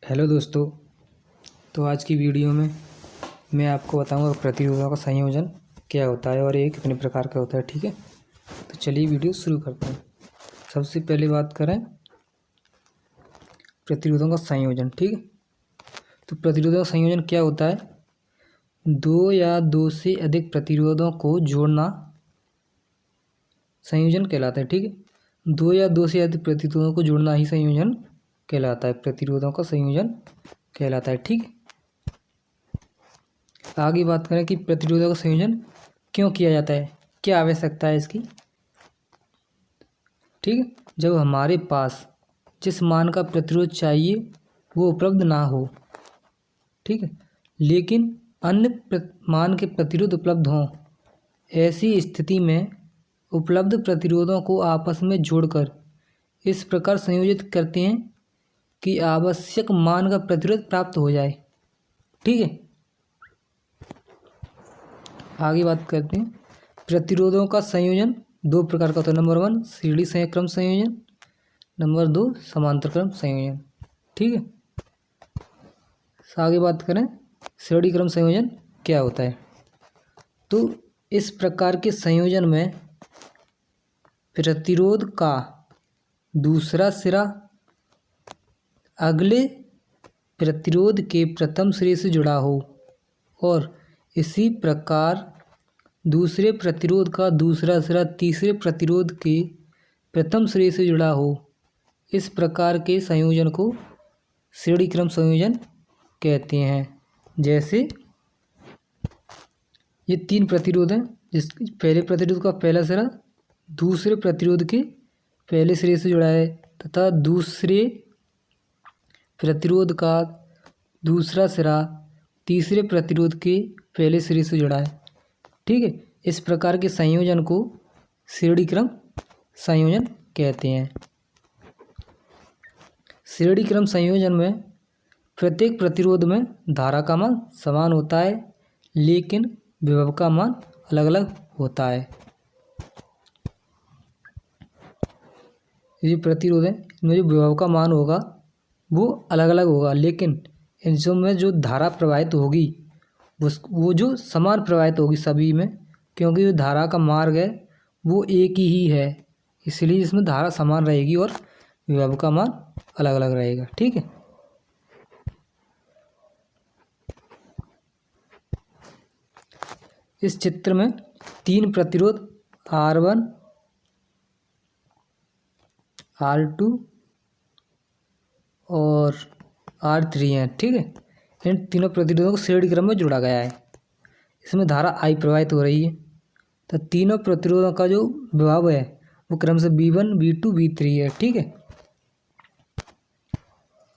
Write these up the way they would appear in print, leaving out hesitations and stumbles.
Hello दोस्तों। तो आज की वीडियो में मैं आपको बताऊंगा प्रतिरोधों का संयोजन क्या होता है और ये कितने प्रकार का होता है। ठीक है, तो चलिए वीडियो शुरू करते हैं। सबसे पहले बात करें प्रतिरोधों का संयोजन। ठीक है, तो प्रतिरोधों का संयोजन क्या होता है? दो या दो से अधिक प्रतिरोधों को जोड़ना संयोजन कहलाता है। ठीक है, दो या दो से अधिक प्रतिरोधों को जोड़ना ही संयोजन कहलाता है, प्रतिरोधों का संयोजन कहलाता है। ठीक है, आगे बात करें कि प्रतिरोधों का संयोजन क्यों किया जाता है, क्या आवश्यकता है इसकी। ठीक है, जब हमारे पास जिस मान का प्रतिरोध चाहिए वो उपलब्ध ना हो, ठीक है, लेकिन अन्य मान के प्रतिरोध उपलब्ध हों, ऐसी स्थिति में उपलब्ध प्रतिरोधों को आपस में जोड़कर इस प्रकार संयोजित करते हैं कि आवश्यक मान का प्रतिरोध प्राप्त हो जाए। ठीक है, आगे बात करते हैं प्रतिरोधों का संयोजन दो प्रकार का होता है। नंबर 1 श्रेणी संक्रम संयोजन, नंबर 2 समांतर क्रम संयोजन। ठीक है, आगे बात करें श्रेणी क्रम संयोजन क्या होता है। तो इस प्रकार के संयोजन में प्रतिरोध का दूसरा सिरा अगले प्रतिरोध के प्रथम सिरे से जुड़ा हो और इसी प्रकार दूसरे प्रतिरोध का दूसरा सिरा तीसरे प्रतिरोध के प्रथम सिरे से जुड़ा हो। इस प्रकार के संयोजन को श्रेणी क्रम संयोजन कहते हैं। जैसे ये तीन प्रतिरोध हैं, जिस पहले प्रतिरोध का पहला सिरा दूसरे प्रतिरोध के पहले सिरे से जुड़ा है तथा दूसरे प्रतिरोध का दूसरा सिरा तीसरे प्रतिरोध के पहले सिरे से जुड़ा है। ठीक है, इस प्रकार के संयोजन को श्रेणी क्रम संयोजन कहते हैं। श्रेणी क्रम संयोजन में प्रत्येक प्रतिरोध में धारा का मान समान होता है, लेकिन विभव का मान अलग अलग होता है। ये प्रतिरोध है, इनमें जो विभव का मान होगा वो अलग अलग होगा, लेकिन इनमें जो धारा प्रवाहित होगी वो जो समान प्रवाहित होगी सभी में, क्योंकि जो धारा का मार्ग है वो एक ही है, इसलिए इसमें धारा समान रहेगी और विभव का मान अलग अलग रहेगा। ठीक है, इस चित्र में तीन प्रतिरोध R1 R2 और R3 हैं। ठीक है, इन तीनों प्रतिरोधों को श्रेणी क्रम में जोड़ा गया है। इसमें धारा I प्रवाहित हो रही है, तो तीनों प्रतिरोधों का जो विभव है वो क्रम से V1 V2 V3 है। ठीक है,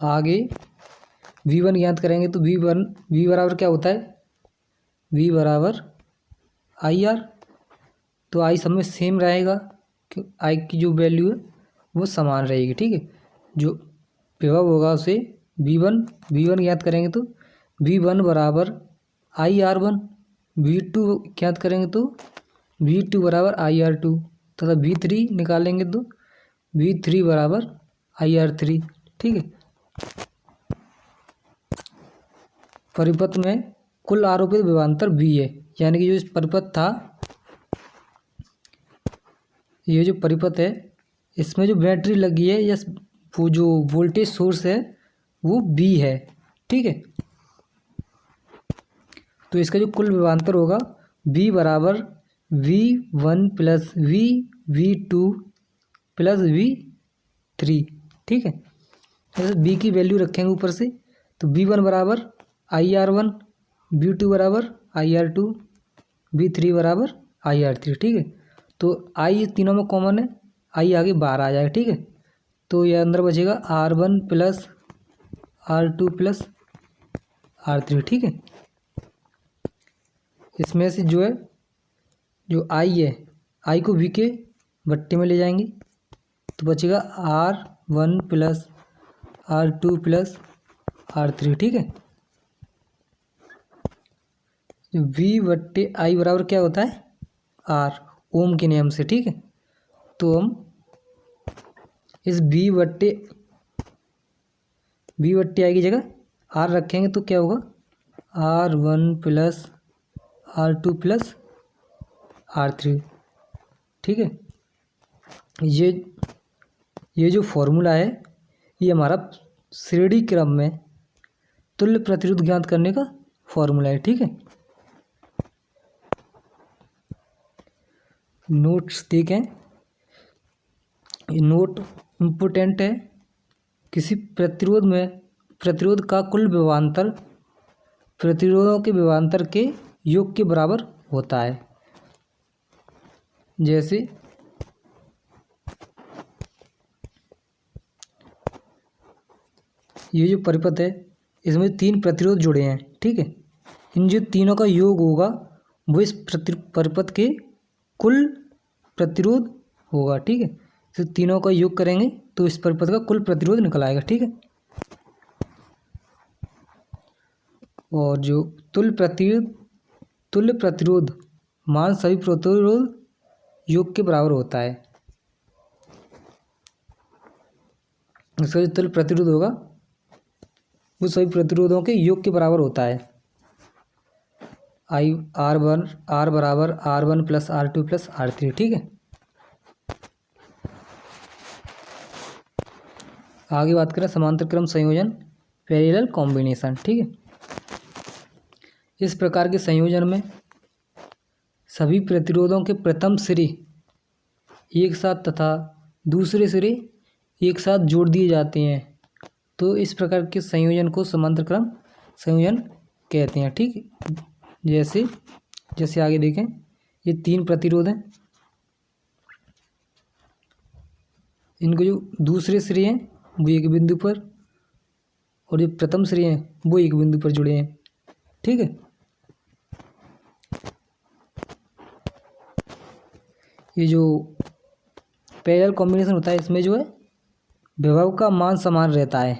आगे V1 ज्ञात करेंगे तो V बराबर क्या होता है, V बराबर IR। तो I सब में सेम रहेगा, क्यों I की जो वैल्यू है वो समान रहेगी। ठीक है, जो विभव होगा उसे V1 ज्ञात करेंगे तो V1 बराबर IR1, V2 ज्ञात करेंगे तो V2 बराबर IR2 तथा V3 निकालेंगे तो V3 बराबर IR3। ठीक है, परिपथ में कुल आरोपित विभवांतर V है, यानी कि जो परिपथ था, ये जो परिपथ है इसमें जो बैटरी लगी है या वो जो वोल्टेज सोर्स है वो V है। ठीक है, तो इसका जो कुल विभवांतर होगा V बराबर V1 plus V2 plus V3। ठीक है, जैसे V की वैल्यू रखेंगे ऊपर से तो V1 बराबर IR1, V2 बराबर IR2, V3 बराबर IR3। ठीक है, तो I तीनों में कॉमन है, I आगे बाहर आ जाएगा। ठीक है, तो ये अंदर बचेगा R1 plus R2 plus R3। ठीक है, इसमें से जो है जो I है, I को V के बट्टे में ले जाएंगे तो बचेगा R1 plus R2 plus R3। ठीक है, V बट्टे I बराबर क्या होता है R, ओम के नियम से। ठीक है, तो हम इस V बट्टे वी बट्टी आई की जगह आर रखेंगे तो क्या होगा, R1 plus R2 plus R3। ठीक है, ये जो फॉर्मूला है ये हमारा श्रेणी क्रम में तुल्य प्रतिरोध ज्ञात करने का फॉर्मूला है। ठीक है, नोट्स देखें, नोट इम्पोर्टेंट है। किसी प्रतिरोध का कुल विभवांतर प्रतिरोधों के विभवांतर के योग के बराबर होता है। जैसे ये जो परिपथ है इसमें 3 प्रतिरोध जुड़े हैं। ठीक है, इन जो तीनों का योग होगा वो इस परिपथ के कुल प्रतिरोध होगा। ठीक है, तो तीनों का योग करेंगे तो इस परिपथ का कुल प्रतिरोध निकल आएगा। ठीक है, और जो तुल्य प्रतिरोध मान सभी प्रतिरोध योग के बराबर होता है। इसका जो तुल्य प्रतिरोध होगा वो सभी प्रतिरोधों के योग के बराबर होता है। आर बराबर R1 plus R2 plus R3। ठीक है, आगे बात करें समांतर क्रम संयोजन, पैरेलल कॉम्बिनेशन। ठीक है, इस प्रकार के संयोजन में सभी प्रतिरोधों के प्रथम सिरे एक साथ तथा दूसरे सिरे एक साथ जोड़ दिए जाते हैं, तो इस प्रकार के संयोजन को समांतर क्रम संयोजन कहते हैं। ठीक है, जैसे आगे देखें, ये 3 प्रतिरोध हैं, इनको जो दूसरे सिरे हैं वो एक बिंदु पर और जो प्रथम सिरे हैं वो एक बिंदु पर जुड़े हैं। ठीक है, ये जो पैरेलल कॉम्बिनेशन होता है इसमें जो है विभव का मान समान रहता है,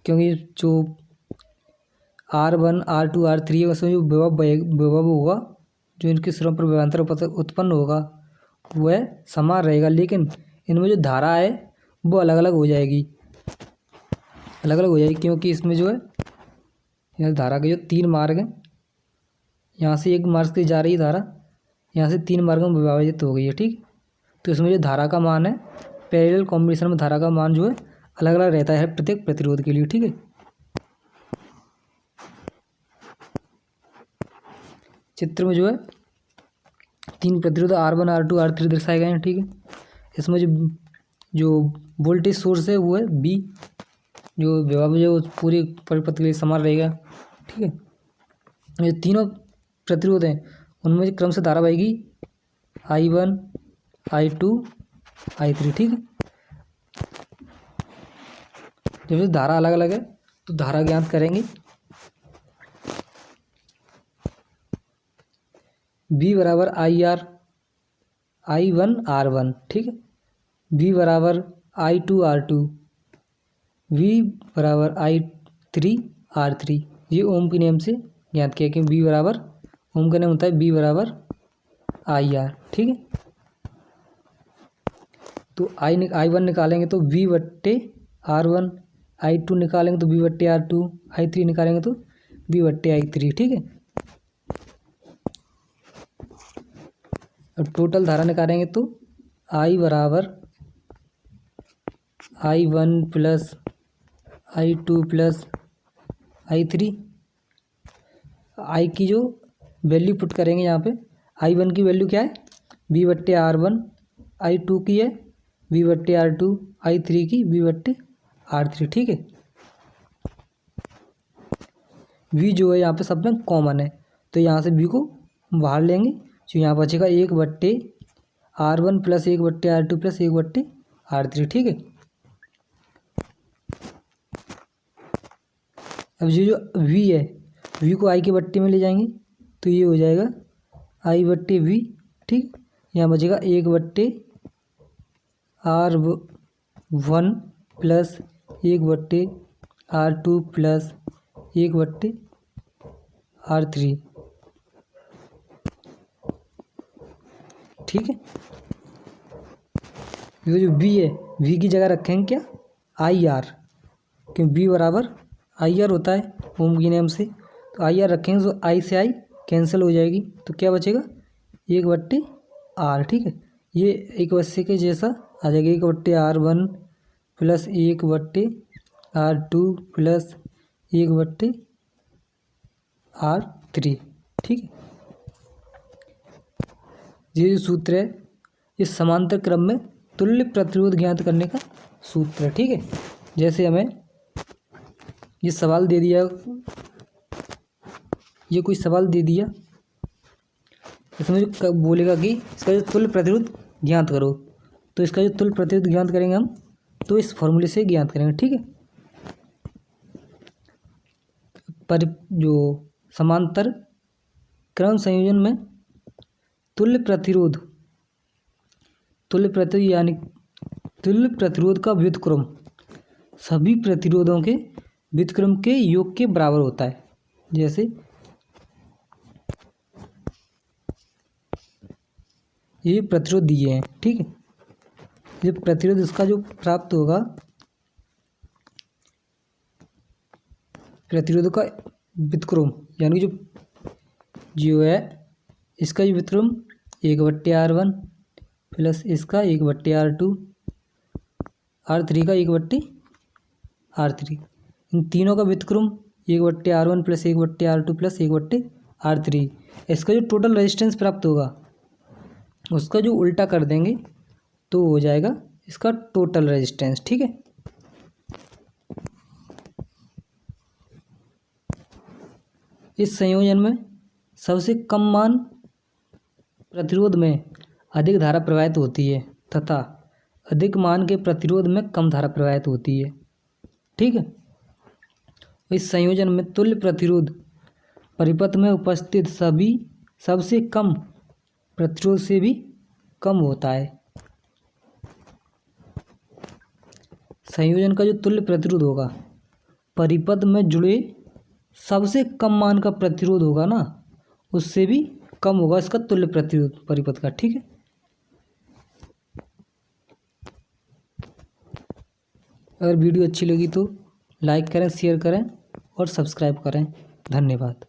क्योंकि जो R1 R2 R3 है उसमें जो विभव होगा, जो इनके सिरों पर विभवांतर उत्पन्न होगा वह समान रहेगा, लेकिन इनमें जो धारा है वो अलग अलग हो जाएगी, क्योंकि इसमें जो है यह धारा के जो 3 मार्ग हैं, यहाँ से एक मार्ग से जा रही धारा यहाँ से 3 मार्गों में विभाजित हो गई है। ठीक, तो इसमें जो धारा का मान है पैरेलल कॉम्बिनेशन में धारा का मान जो है अलग अलग रहता है प्रत्येक प्रतिरोध के लिए। ठीक है, चित्र में जो है 3 प्रतिरोध R1 R2 R3 दर्शाए गए हैं। ठीक है, इसमें जो वोल्टेज सोर्स है वो है B, जो विभव जो पूरे परिपथ के लिए समान रहेगा। ठीक है, ये तीनों प्रतिरोध हैं उनमें क्रम से धारा बहेगी I1 I2 I3। ठीक है, जब धारा अलग अलग है तो धारा ज्ञात करेंगे। B बराबर IR I1 R1। ठीक है, V बराबर I2 R2, V बराबर I3 R3। ये ओम के नियम से ज्ञात किया कि V बराबर, ओम का नियम होता है B बराबर IR। ठीक है, तो I1 निकालेंगे तो V बट्टे R1, I2 निकालेंगे तो V बट्टे R2, I3 निकालेंगे तो V बट्टे I3। ठीक है, अब टोटल धारा निकालेंगे तो I बराबर I1 plus I2 plus I3। I की जो वैल्यू पुट करेंगे यहाँ पे, I1 की वैल्यू क्या है V बट्टे R1, I2 की है V बट्टे R2, I3 की V बट्टे R3। ठीक है, V जो है यहाँ पे सब में कॉमन है तो यहाँ से V को बाहर लेंगे, जो यहाँ बचेगा 1 बट्टे R1 प्लस 1 बट्टे R2 प्लस 1 बट्टे R3। ठीक है, अब जो V है V को I के बट्टे में ले जाएंगे तो ये हो जाएगा I बट्टे V। ठीक, यहाँ बचेगा 1 बट्टे R1 प्लस 1 बट्टे R2 प्लस 1 बट्टे R3। ठीक है, ये जो V है V की जगह रखेंगे क्या IR, क्योंकि V बराबर आई आर होता है ओम के नियम से। तो आई आर रखेंगे तो आई से आई कैंसिल हो जाएगी, तो क्या बचेगा 1/R। ठीक है, ये 1/से के जैसा आ जाएगा, 1/R1 plus 1/R2 plus 1/R3। ठीक है, ये जो सूत्र है ये समांतर क्रम में तुल्य प्रतिरोध ज्ञात करने का सूत्र है। ठीक है, जैसे हमें ये सवाल दे दिया, ये कोई सवाल दे दिया, इसमें जो बोलेगा कि इसका जो तुल्य प्रतिरोध ज्ञात करो, तो इसका जो तुल्य प्रतिरोध ज्ञात करेंगे हम तो इस फॉर्मूले से ज्ञात करेंगे। ठीक है, पर जो समांतर क्रम संयोजन में तुल्य प्रतिरोध यानी तुल्य प्रतिरोध का व्युत्क्रम सभी प्रतिरोधों के व्युत्क्रम के योग के बराबर होता है। जैसे ये प्रतिरोध दिए हैं। ठीक है, ये प्रतिरोध इसका जो प्राप्त होगा, प्रतिरोध का व्युत्क्रम यानी जो है इसका जो व्युत्क्रम 1/R1 प्लस इसका 1/R2 R3 का 1/R3, इन तीनों का व्युत्क्रम 1/R1 plus 1/R2 plus 1/R3। इसका जो टोटल रेजिस्टेंस प्राप्त होगा उसका जो उल्टा कर देंगे तो हो जाएगा इसका टोटल रेजिस्टेंस। ठीक है, इस संयोजन में सबसे कम मान प्रतिरोध में अधिक धारा प्रवाहित होती है तथा अधिक मान के प्रतिरोध में कम धारा प्रवाहित होती है। ठीक है, इस संयोजन में तुल्य प्रतिरोध परिपथ में उपस्थित सबसे कम प्रतिरोध से भी कम होता है। संयोजन का जो तुल्य प्रतिरोध होगा परिपथ में जुड़े सबसे कम मान का प्रतिरोध होगा ना, उससे भी कम होगा इसका तुल्य प्रतिरोध परिपथ का। ठीक है, अगर वीडियो अच्छी लगी तो लाइक करें, शेयर करें और सब्सक्राइब करें। धन्यवाद।